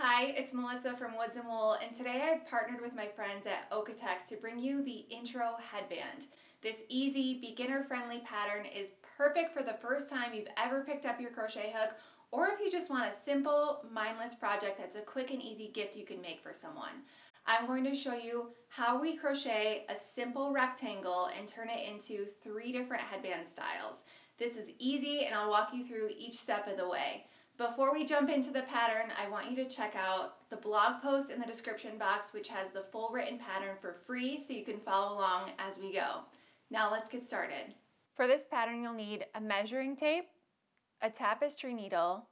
Hi, it's Melissa from Woods and Wool, and today I've partnered with my friends at Okotex to bring you the Intro Headband. This easy, beginner-friendly pattern is perfect for the first time you've ever picked up your crochet hook, or if you just want a simple, mindless project that's a quick and easy gift you can make for someone. I'm going to show you how we crochet a simple rectangle and turn it into 3 different headband styles. This is easy, and I'll walk you through each step of the way. Before we jump into the pattern, I want you to check out the blog post in the description box, which has the full written pattern for free so you can follow along as we go. Now let's get started. For this pattern, you'll need a measuring tape, a tapestry needle,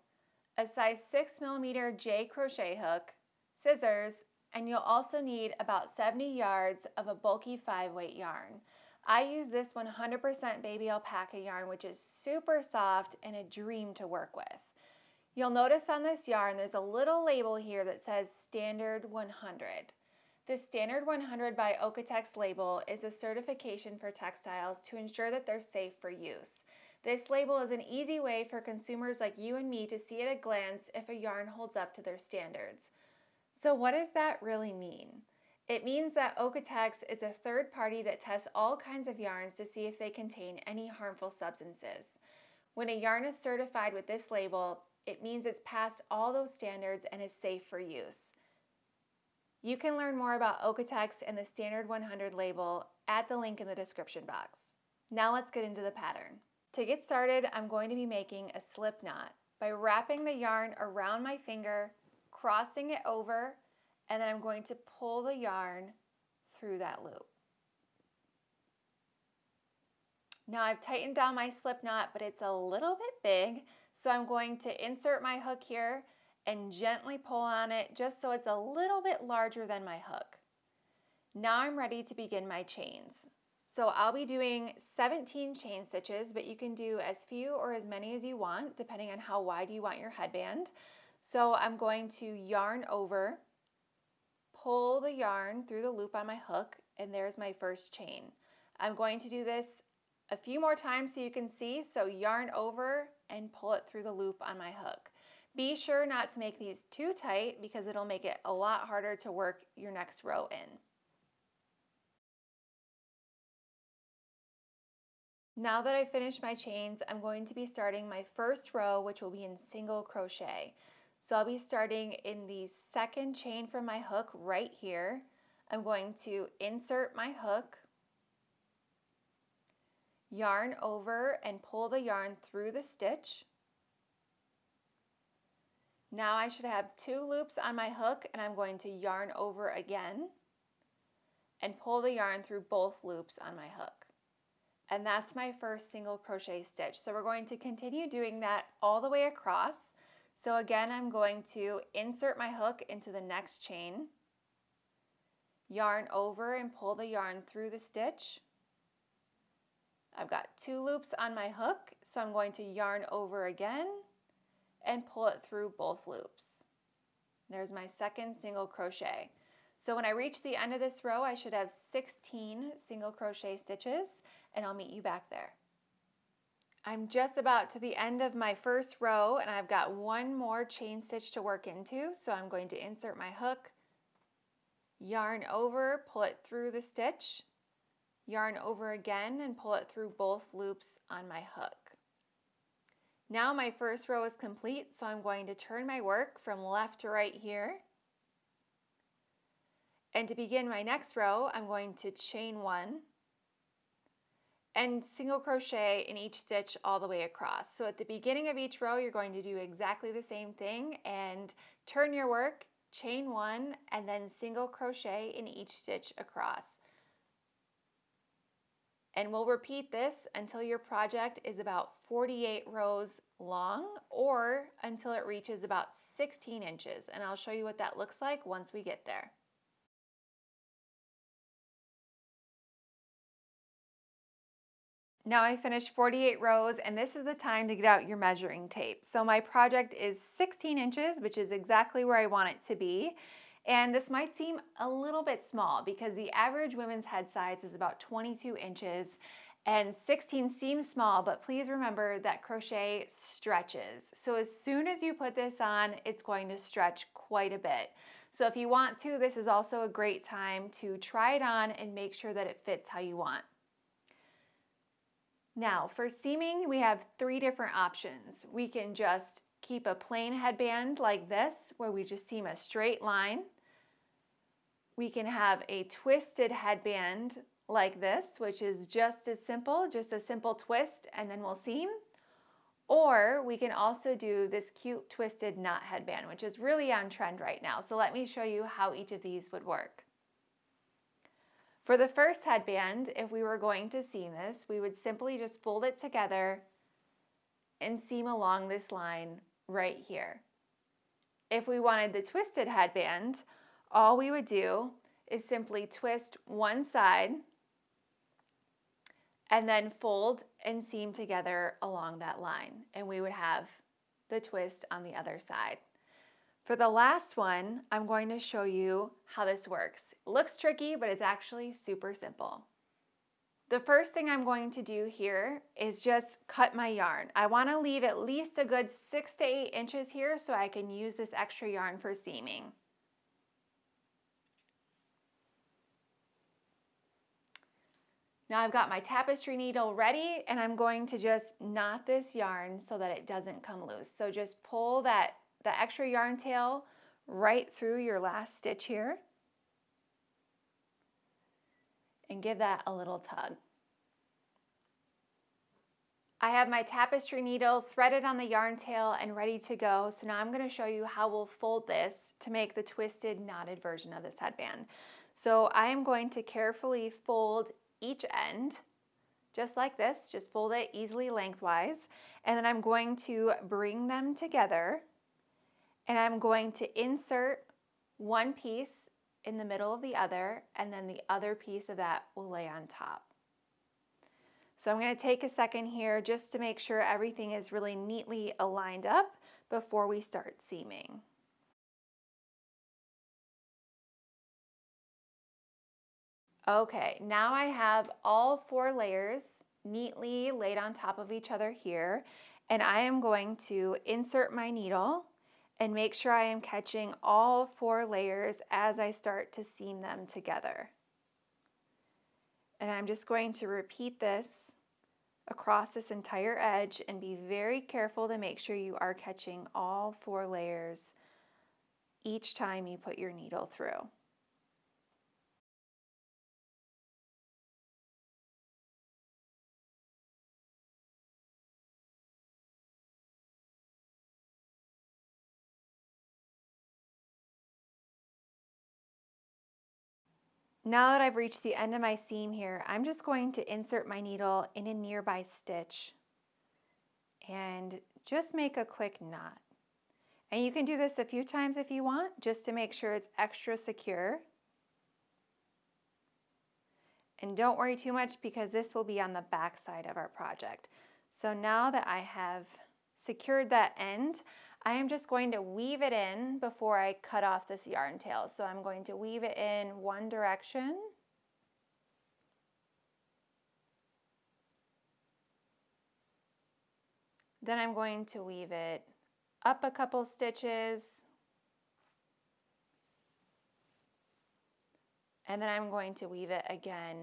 a size 6mm J crochet hook, scissors, and you'll also need about 70 yards of a bulky 5-weight yarn. I use this 100% baby alpaca yarn, which is super soft and a dream to work with. You'll notice on this yarn there's a little label here that says Standard 100. This Standard 100 by Okotex label is a certification for textiles to ensure that they're safe for use. This label is an easy way for consumers like you and me to see at a glance if a yarn holds up to their standards. So what does that really mean? It means that Okotex is a third party that tests all kinds of yarns to see if they contain any harmful substances. When a yarn is certified with this label, it means it's passed all those standards and is safe for use. You can learn more about Okotex and the Standard 100 label at the link in the description box. Now let's get into the pattern. To get started, I'm going to be making a slip knot by wrapping the yarn around my finger, crossing it over, and then I'm going to pull the yarn through that loop. Now I've tightened down my slip knot, but it's a little bit big, so I'm going to insert my hook here and gently pull on it just so it's a little bit larger than my hook. Now I'm ready to begin my chains. So I'll be doing 17 chain stitches, but you can do as few or as many as you want, depending on how wide you want your headband. So I'm going to yarn over, pull the yarn through the loop on my hook, and there's my first chain. I'm going to do this a few more times so you can see, so yarn over and pull it through the loop on my hook. Be sure not to make these too tight because it'll make it a lot harder to work your next row in. Now that I've finished my chains, I'm going to be starting my first row, which will be in single crochet. So I'll be starting in the second chain from my hook right here. I'm going to insert my hook, yarn over and pull the yarn through the stitch. Now I should have 2 loops on my hook, and I'm going to yarn over again and pull the yarn through both loops on my hook. And that's my first single crochet stitch. So we're going to continue doing that all the way across. So again, I'm going to insert my hook into the next chain, yarn over and pull the yarn through the stitch. I've got 2 loops on my hook, so I'm going to yarn over again and pull it through both loops. There's my second single crochet. So when I reach the end of this row, I should have 16 single crochet stitches, and I'll meet you back there. I'm just about to the end of my first row, and I've got 1 more chain stitch to work into, so I'm going to insert my hook, yarn over, pull it through the stitch, yarn over again and pull it through both loops on my hook. Now my first row is complete, so I'm going to turn my work from left to right here. And to begin my next row, I'm going to chain 1 and single crochet in each stitch all the way across. So at the beginning of each row, you're going to do exactly the same thing and turn your work, chain 1, and then single crochet in each stitch across. And we'll repeat this until your project is about 48 rows long or until it reaches about 16 inches. And I'll show you what that looks like once we get there. Now I finished 48 rows, and this is the time to get out your measuring tape. So my project is 16 inches, which is exactly where I want it to be. And this might seem a little bit small because the average women's head size is about 22 inches. And 16 seems small, but please remember that crochet stretches. So as soon as you put this on, it's going to stretch quite a bit. So if you want to, this is also a great time to try it on and make sure that it fits how you want. Now for seaming, we have 3 different options. We can just keep a plain headband like this, where we just seam a straight line. We can have a twisted headband like this, which is just as simple, just a simple twist, and then we'll seam. Or we can also do this cute twisted knot headband, which is really on trend right now. So let me show you how each of these would work. For the first headband, if we were going to seam this, we would simply just fold it together and seam along this line right here. If we wanted the twisted headband, all we would do is simply twist one side and then fold and seam together along that line, and we would have the twist on the other side. For the last one, I'm going to show you how this works. It looks tricky, but it's actually super simple. The first thing I'm going to do here is just cut my yarn. I want to leave at least a good 6 to 8 inches here so I can use this extra yarn for seaming. Now I've got my tapestry needle ready, and I'm going to just knot this yarn so that it doesn't come loose. So just pull the extra yarn tail right through your last stitch here and give that a little tug. I have my tapestry needle threaded on the yarn tail and ready to go. So now I'm going to show you how we'll fold this to make the twisted knotted version of this headband. So I am going to carefully fold each end just like this, just fold it easily lengthwise, and then I'm going to bring them together, and I'm going to insert one piece in the middle of the other, and then the other piece of that will lay on top. So I'm going to take a second here just to make sure everything is really neatly aligned up before we start seaming. Okay, now I have all 4 layers neatly laid on top of each other here, and I am going to insert my needle and make sure I am catching all 4 layers as I start to seam them together. And I'm just going to repeat this across this entire edge and be very careful to make sure you are catching all 4 layers each time you put your needle through. Now that I've reached the end of my seam here, I'm just going to insert my needle in a nearby stitch and just make a quick knot. And you can do this a few times if you want, just to make sure it's extra secure. And don't worry too much because this will be on the back side of our project. So now that I have secured that end, I am just going to weave it in before I cut off this yarn tail. So I'm going to weave it in one direction. Then I'm going to weave it up a couple stitches. And then I'm going to weave it again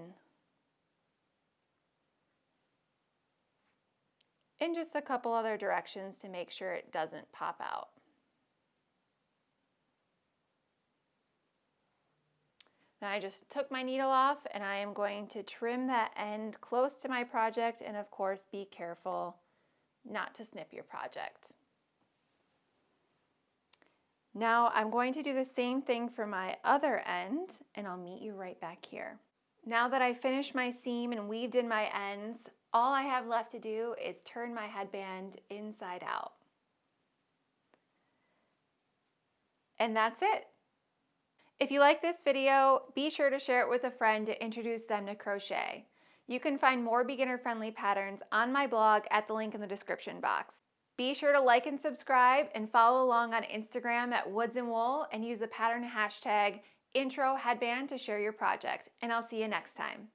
in just a couple other directions to make sure it doesn't pop out. Then I just took my needle off and I am going to trim that end close to my project, and of course be careful not to snip your project. Now I'm going to do the same thing for my other end, and I'll meet you right back here. Now that I finished my seam and weaved in my ends, all I have left to do is turn my headband inside out. And that's it. If you like this video, be sure to share it with a friend to introduce them to crochet. You can find more beginner-friendly patterns on my blog at the link in the description box. Be sure to like and subscribe and follow along on Instagram at Woods and Wool and use the pattern hashtag #IntroHeadband to share your project. And I'll see you next time.